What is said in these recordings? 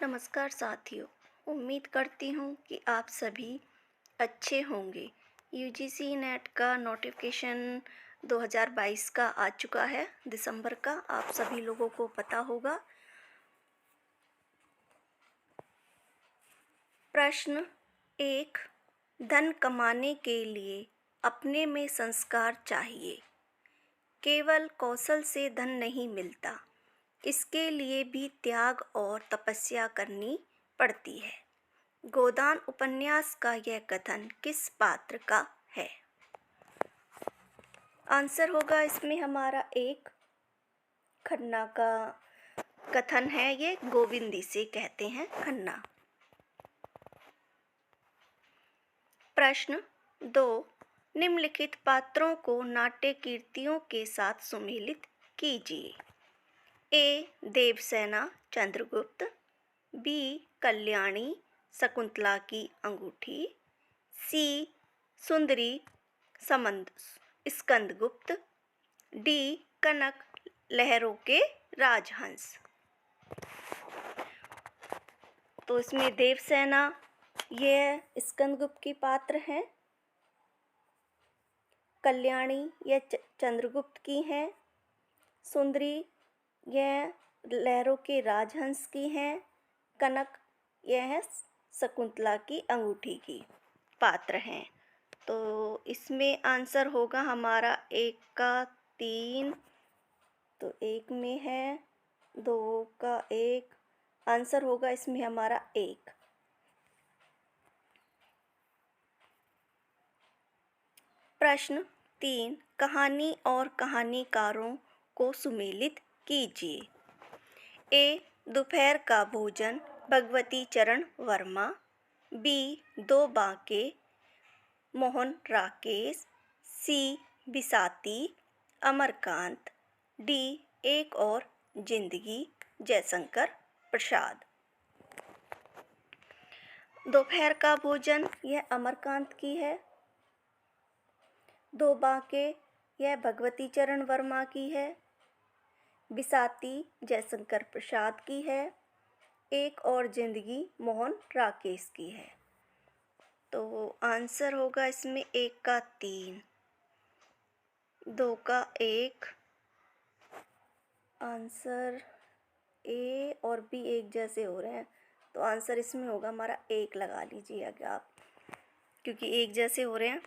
नमस्कार साथियों। उम्मीद करती हूँ कि आप सभी अच्छे होंगे। यूजीसी नेट का नोटिफिकेशन 2022 का आ चुका है, दिसंबर का। आप सभी लोगों को पता होगा। प्रश्न 1। धन कमाने के लिए अपने में संस्कार चाहिए। केवल कौशल से धन नहीं मिलता, इसके लिए भी त्याग और तपस्या करनी पड़ती है। गोदान उपन्यास का यह कथन किस पात्र का है? आंसर होगा इसमें हमारा एक। खन्ना का कथन है ये। गोविंद इसे कहते हैं, खन्ना। प्रश्न 2। निम्नलिखित पात्रों को नाट्य कीर्तियों के साथ सुमेलित कीजिए। ए। देवसेना चंद्रगुप्त। बी। कल्याणी शकुंतला की अंगूठी। सी। सुंदरी स्कंदगुप्त। डी। कनक लहरों के राजहंस। तो इसमें देवसेना यह स्कंदगुप्त की पात्र हैं। कल्याणी यह चंद्रगुप्त की हैं। सुंदरी यह लहरों के राजहंस की हैं। कनक यह शकुंतला की अंगूठी की पात्र हैं। तो इसमें आंसर होगा हमारा एक का 3। तो एक में है, 2 का 1। आंसर होगा इसमें हमारा 1। प्रश्न 3। कहानी और कहानीकारों को सुमेलित कीजिए। ए। दोपहर का भोजन भगवती चरण वर्मा। बी। दो बांके मोहन राकेश। सी। बिसाती अमरकांत। डी। एक और जिंदगी जयशंकर प्रसाद। दोपहर का भोजन यह अमरकांत की है। दो बांके यह भगवती चरण वर्मा की है। बिसाती जयशंकर प्रसाद की है। एक और जिंदगी मोहन राकेश की है। तो आंसर होगा इसमें 1 का 3, 2 का 1। आंसर ए और बी एक जैसे हो रहे हैं, तो आंसर इसमें होगा हमारा 1 लगा लीजिए अगर आप, क्योंकि एक जैसे हो रहे हैं।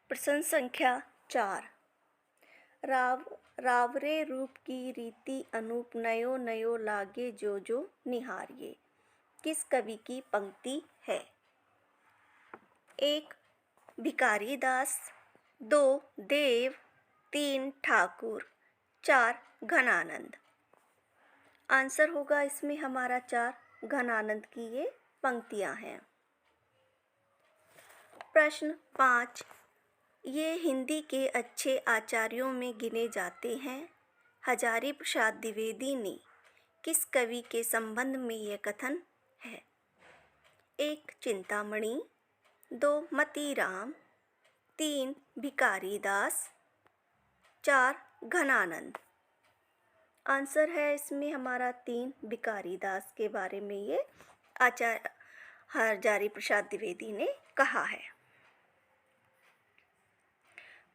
प्रश्न संख्या 4। रावरे रूप की रीति अनूप नयो नयो लागे जो जो निहारिये किस कवि की पंक्ति है? 1। भिखारी दास। 2। देव। 3। ठाकुर। 4। घनानंद। आंसर होगा इसमें हमारा 4। घनानंद की ये पंक्तियां हैं। प्रश्न 5। ये हिंदी के अच्छे आचार्यों में गिने जाते हैं। हजारी प्रसाद द्विवेदी ने किस कवि के संबंध में यह कथन है? 1। चिंतामणि। 2। मतीराम। 3। भिखारी दास। 4। घनानंद। आंसर है इसमें हमारा 3। भिखारी दास के बारे में ये आचार्य हजारी प्रसाद द्विवेदी ने कहा है।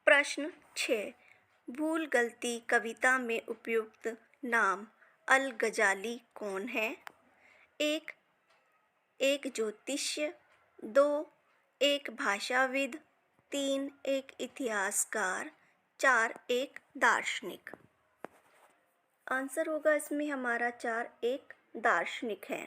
प्रश्न 6। भूल गलती कविता में उपयुक्त नाम अल गजाली कौन है? 1। एक ज्योतिष्य। 2। एक भाषाविद। 3। एक इतिहासकार। 4। एक दार्शनिक। आंसर होगा इसमें हमारा 4। एक दार्शनिक है।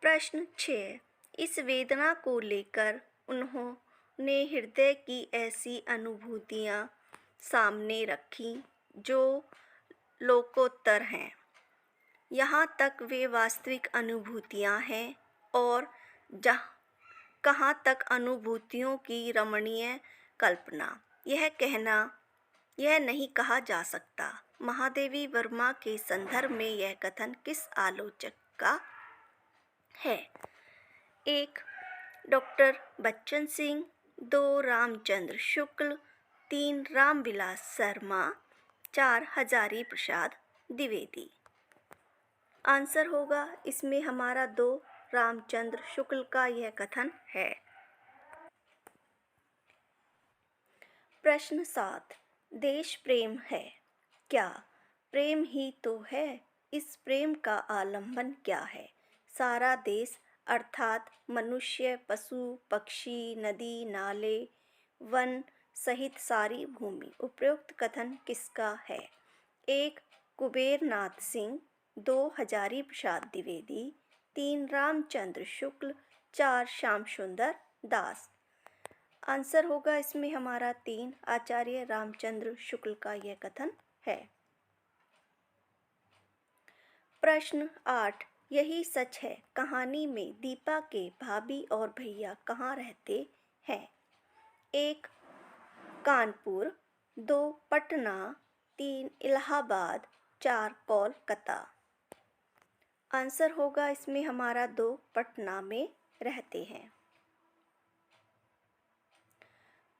प्रश्न 6। इस वेदना को लेकर उन्होंने हृदय की ऐसी अनुभूतियाँ सामने रखी जो लोकोत्तर हैं। यहाँ तक वे वास्तविक अनुभूतियाँ हैं और कहाँ तक अनुभूतियों की रमणीय कल्पना। यह नहीं कहा जा सकता। महादेवी वर्मा के संदर्भ में यह कथन किस आलोचक का है? 1। डॉक्टर बच्चन सिंह। 2। रामचंद्र शुक्ल। 3 रामविलास शर्मा, 4 हजारी प्रसाद द्विवेदी। आंसर होगा इसमें हमारा 2 रामचंद्र शुक्ल का यह कथन है। प्रश्न 7, देश प्रेम है क्या? प्रेम ही तो है, इस प्रेम का आलंबन क्या है? सारा देश अर्थात मनुष्य, पशु, पक्षी, नदी, नाले, वन सहित सारी भूमि। उपरोक्त कथन किसका है? 1 कुबेर नाथ सिंह, 2 हजारी प्रसाद द्विवेदी, 3 रामचंद्र शुक्ल, 4 श्याम सुंदर दास। आंसर होगा इसमें हमारा 3 आचार्य रामचंद्र शुक्ल का यह कथन है। प्रश्न 8, यही सच है कहानी में दीपा के भाभी और भैया कहाँ रहते हैं? 1 कानपुर, 2 पटना, 3 इलाहाबाद, 4 कोलकाता। आंसर होगा इसमें हमारा 2 पटना में रहते हैं।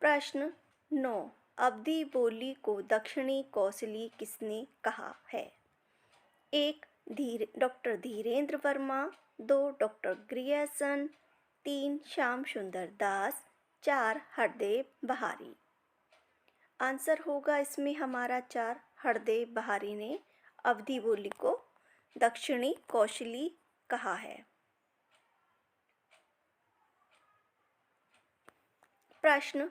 प्रश्न 9, अवधी बोली को दक्षिणी कौशली किसने कहा है? 1 doctor Dhirendra Verma, 2 doctor Grierson, 3 Shyam सुंदर दास, 4 हरदेव बहारी। आंसर होगा इसमें हमारा 4 हरदेव बहारी ने अवधी बोली को दक्षिणी कौशली कहा है। प्रश्न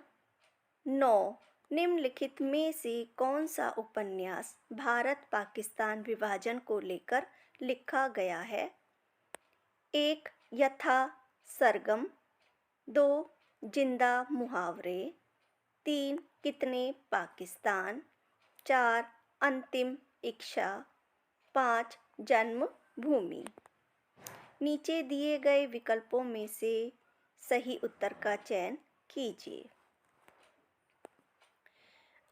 9, निम्नलिखित में से कौन सा उपन्यास भारत पाकिस्तान विभाजन को लेकर लिखा गया है? 1 यथा सरगम, 2 जिंदा मुहावरे, 3 कितने पाकिस्तान, 4 अंतिम इच्छा, 5 जन्मभूमि। नीचे दिए गए विकल्पों में से सही उत्तर का चयन कीजिए।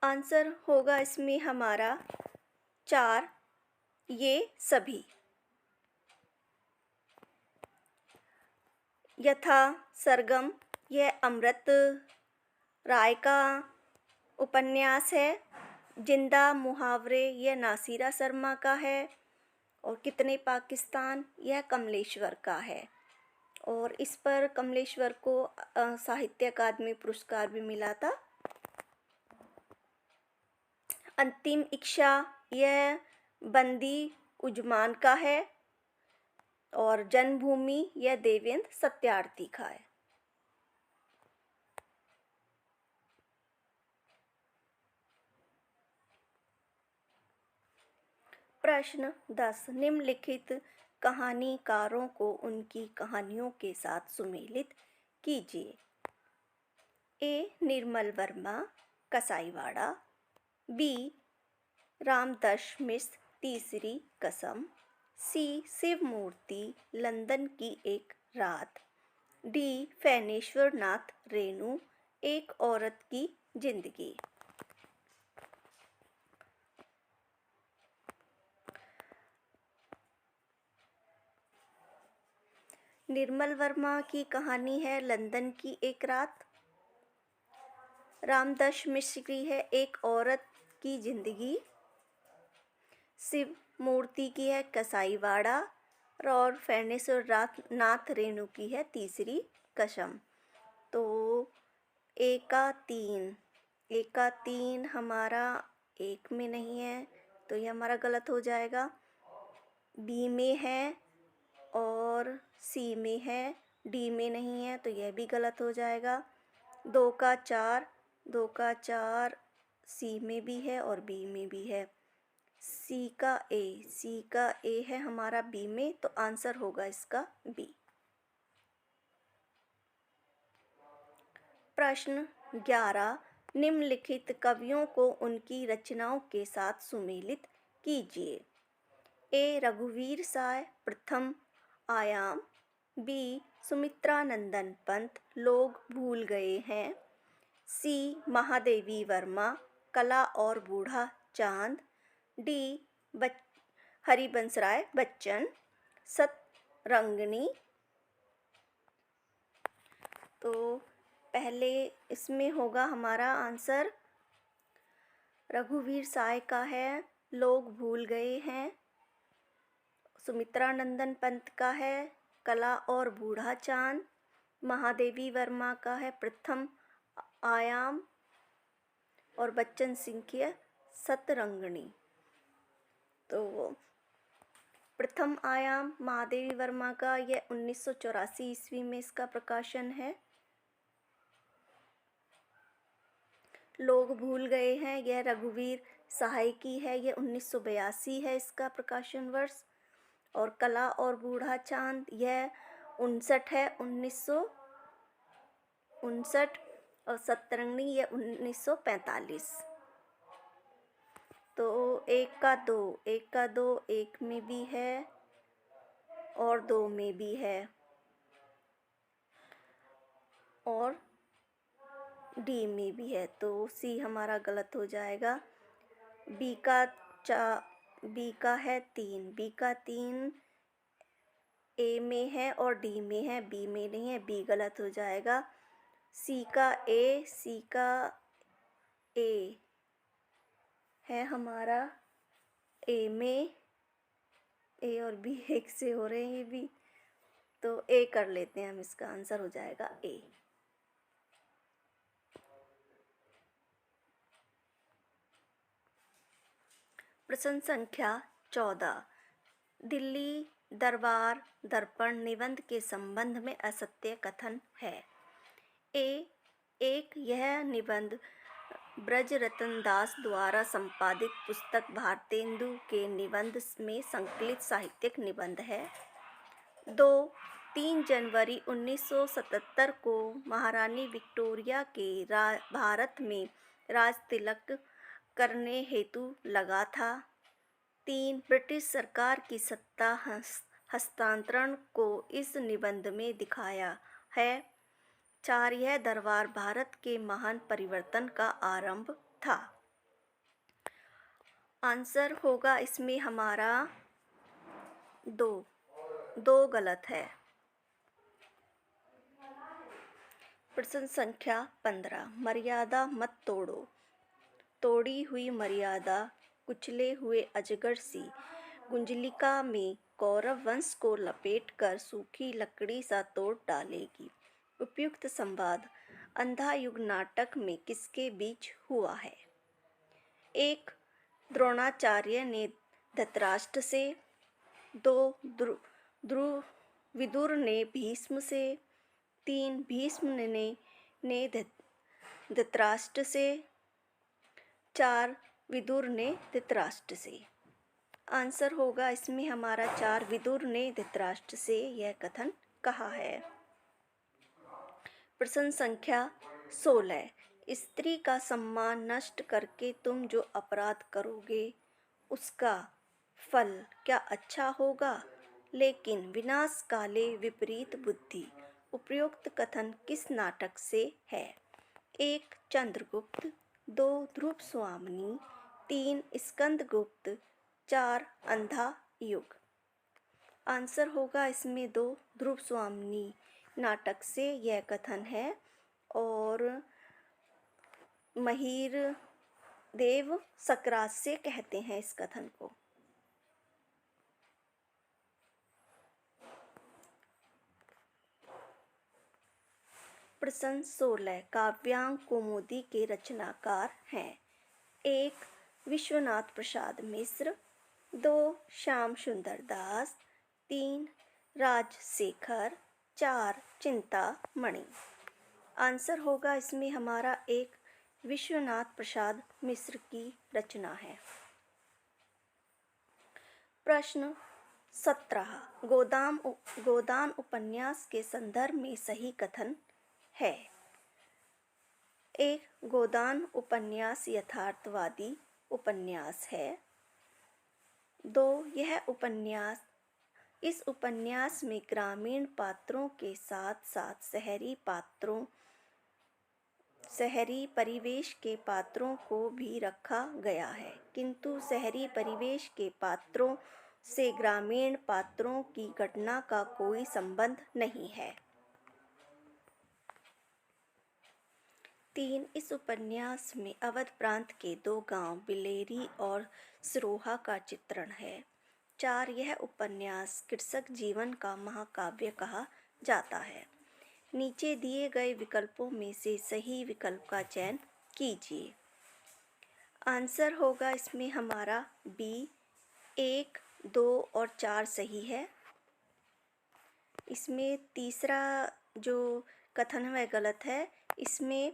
आंसर होगा इसमें हमारा 4 ये सभी। यथा सरगम यह अमृत राय का उपन्यास है। जिंदा मुहावरे यह नासिरा शर्मा का है। और कितने पाकिस्तान यह कमलेश्वर का है। और इस पर कमलेश्वर को साहित्य अकादमी पुरस्कार भी मिला था। अंतिम इच्छा यह बंदी उजमान का है। और जन्मभूमि यह देवेंद्र सत्यार्थी का है। प्रश्न 10, निम्नलिखित कहानीकारों को उनकी कहानियों के साथ सुमेलित कीजिए। ए निर्मल वर्मा कसाईवाड़ा, बी रामदास मिश्र तीसरी कसम, सी शिवमूर्ति लंदन की एक रात, डी फैनेश्वर नाथ रेणु एक औरत की जिंदगी। निर्मल वर्मा की कहानी है लंदन की एक रात। रामदास मिश्र की है एक औरत की जिंदगी। शिव मूर्ति की है कसाईवाड़ा। और फैनेश्वर नाथ रेणु की है तीसरी कसम। तो एका तीन हमारा एक में नहीं है तो ये हमारा गलत हो जाएगा। बी में है और सी में है, डी में नहीं है तो यह भी गलत हो जाएगा। 2 का 4 सी में भी है और बी में भी है। सी का ए है हमारा बी में, तो आंसर होगा इसका बी। प्रश्न 11, निम्नलिखित कवियों को उनकी रचनाओं के साथ सुमेलित कीजिए। ए रघुवीर साय प्रथम आयाम, बी सुमित्रानंदन पंत लोग भूल गए हैं, सी महादेवी वर्मा कला और बूढ़ा चांद, डी हरिवंशराय बच्चन सतरंगिणी। तो पहले इसमें होगा हमारा आंसर रघुवीर साय का है लोग भूल गए हैं। सुमित्रा नंदन पंत का है कला और बूढ़ा चांद। महादेवी वर्मा का है प्रथम आयाम। और बच्चन सिंह की है सतरंगिणी। तो प्रथम आयाम महादेवी वर्मा का यह 1984 ईस्वी में इसका प्रकाशन है। लोग भूल गए हैं यह रघुवीर सहाय की है, यह 1982 है इसका प्रकाशन वर्ष। और कला और बूढ़ा चांद यह 59 है, 1959। और सतरंगिणी यह 1945। तो एक का दो एक में भी है और दो में भी है और डी में भी है। तो सी हमारा गलत हो जाएगा। बी का है 3, बी का 3 ए में है और डी में है, बी में नहीं है, बी गलत हो जाएगा। सी का ए है हमारा ए में। ए और बी एक से हो रहे हैं ये भी, तो ए कर लेते हैं हम, इसका आंसर हो जाएगा ए। प्रश्न संख्या 14। दिल्ली दरबार दर्पण निबंध के संबंध में असत्य कथन है। एक यह निबंध ब्रजरतन दास द्वारा संपादित पुस्तक भारतेंदु के निबंध में संकलित साहित्यिक निबंध है। 2 3 जनवरी 1977 को महारानी विक्टोरिया के भारत में राज तिलक करने हेतु लगा था। 3 ब्रिटिश सरकार की सत्ता हस्तांतरण को इस निबंध में दिखाया है। 4 यह दरबार भारत के महान परिवर्तन का आरंभ था। आंसर होगा इसमें हमारा 2 गलत है। प्रश्न संख्या 15। मर्यादा मत तोड़ो। तोड़ी हुई मर्यादा कुचले हुए अजगर सी गुंजलिका में कौरव वंश को लपेटकर सूखी लकड़ी सा तोड़ डालेगी। उपयुक्त संवाद अंधा युग नाटक में किसके बीच हुआ है? 1 द्रोणाचार्य ने धृतराष्ट्र से। 2 विदुर ने भीष्म से। 3 भीष्म ने धृतराष्ट्र से। 4 विदुर ने धृतराष्ट्र से। आंसर होगा इसमें हमारा 4 विदुर ने धृतराष्ट्र से यह कथन कहा है। प्रश्न संख्या 16। स्त्री का सम्मान नष्ट करके तुम जो अपराध करोगे उसका फल क्या अच्छा होगा, लेकिन विनाश काले विपरीत बुद्धि। उपयुक्त कथन किस नाटक से है? 1 चंद्रगुप्त। 2 ध्रुव स्वामिनी। 3 स्कंदगुप्त। 4 अंधा युग। आंसर होगा इसमें 2 ध्रुव स्वामिनी नाटक से यह कथन है। और महिर देव सकरात से कहते हैं इस कथन को। प्रश्न 16। काव्यांग कौमुदी के रचनाकार हैं। 1 विश्वनाथ प्रसाद मिश्र। 2 श्याम सुंदर दास। 3 राजशेखर। 4 चिंतामणि। आंसर होगा इसमें हमारा 1 विश्वनाथ प्रसाद मिश्र की रचना है। प्रश्न 17। गोदान उपन्यास के संदर्भ में सही कथन है। 1 गोदान उपन्यास यथार्थवादी उपन्यास है। 2 इस उपन्यास में ग्रामीण पात्रों के साथ साथ शहरी परिवेश के पात्रों को भी रखा गया है, किंतु शहरी परिवेश के पात्रों से ग्रामीण पात्रों की घटना का कोई संबंध नहीं है। 3 इस उपन्यास में अवध प्रांत के 2 गांव बिलेरी और सिरोहा का चित्रण है। 4 यह उपन्यास कृषक जीवन का महाकाव्य कहा जाता है। नीचे दिए गए विकल्पों में से सही विकल्प का चयन कीजिए। आंसर होगा इसमें हमारा बी, 1, 2 और 4 सही है। इसमें तीसरा जो कथन है वह गलत है। इसमें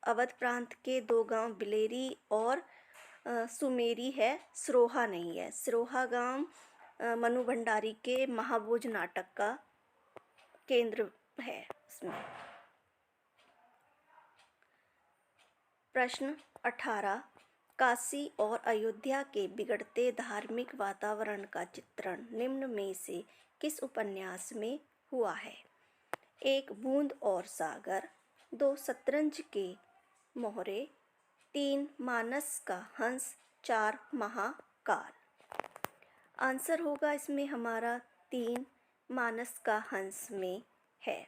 अवध प्रांत के 2 गांव बिलेरी और सुमेरी है, सिरोहा नहीं है। सिरोहा गांव मनु भंडारी के महाभोज नाटक का केंद्र है इसमें। प्रश्न 18, काशी और अयोध्या के बिगड़ते धार्मिक वातावरण का चित्रण निम्न में से किस उपन्यास में हुआ है? 1 बूंद और सागर, 2 शतरंज के मोहरे, 3 मानस का हंस, 4 महाकाल। आंसर होगा इसमें हमारा 3 मानस का हंस में है।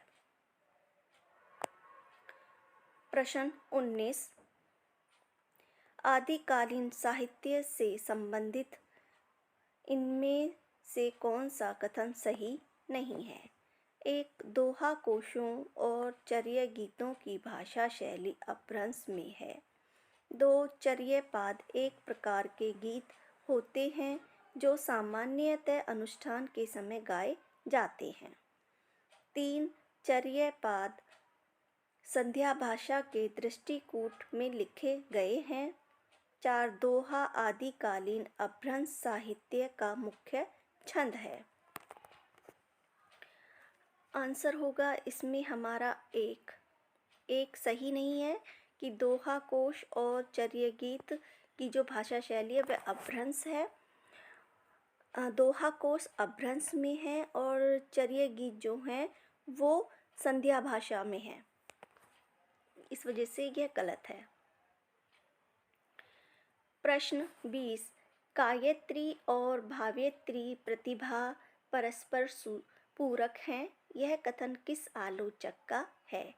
प्रश्न 19, आदिकालीन साहित्य से संबंधित इनमें से कौन सा कथन सही नहीं है? 1 दोहा कोशों और चर्या गीतों की भाषा शैली अपभ्रंश में है। 2 चर्यापद एक प्रकार के गीत होते हैं जो सामान्यतः अनुष्ठान के समय गाए जाते हैं। 3 चर्यापद संध्या भाषा के दृष्टिकूट में लिखे गए हैं। 4 दोहा आदिकालीन अपभ्रंश साहित्य का मुख्य छंद है। आंसर होगा इसमें हमारा 1 सही नहीं है कि दोहा कोश और चर्या गीत की जो भाषा शैली है वह अपभ्रंश है। दोहा कोश अपभ्रंश में है और चर्या गीत जो हैं वो संध्या भाषा में है, इस वजह से यह गलत है। प्रश्न 20, काव्यत्री और भाव्यत्री प्रतिभा परस्पर पूरक हैं, यह कथन किस आलोचक का है?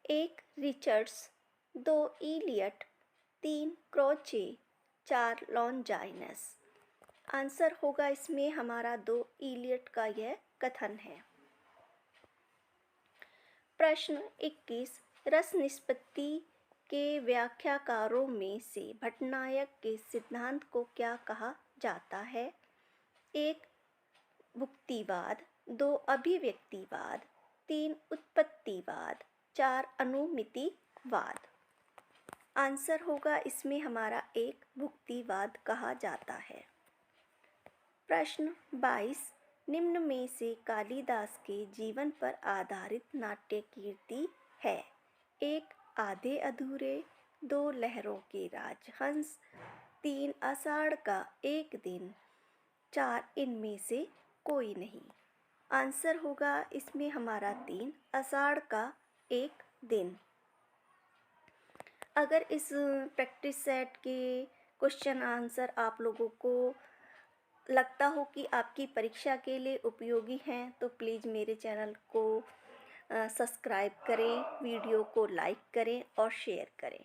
1 रिचर्ड्स, 2 इलियट, 3 क्रोचे, 4 लॉन्जाइनस। आंसर होगा इसमें हमारा 2 इलियट का यह कथन है। प्रश्न 21, रस निष्पत्ति के व्याख्याकारों में से भट्टनायक के सिद्धांत को क्या कहा जाता है? 1 भुक्तिवाद, 2 अभिव्यक्तिवाद, 3 उत्पत्तिवाद, 4 अनुमितिवाद। आंसर होगा इसमें हमारा 1 भुक्तिवाद कहा जाता है। प्रश्न 22, निम्न में से कालिदास के जीवन पर आधारित नाट्य कीर्ति है? 1 आधे अधूरे, 2 लहरों के राजहंस, 3 आषाढ़ का एक दिन, 4 इनमें से कोई नहीं। आंसर होगा इसमें हमारा 3 आषाढ़ का एक दिन। अगर इस प्रैक्टिस सेट के क्वेश्चन आंसर आप लोगों को लगता हो कि आपकी परीक्षा के लिए उपयोगी हैं तो प्लीज़ मेरे चैनल को सब्सक्राइब करें, वीडियो को लाइक करें और शेयर करें।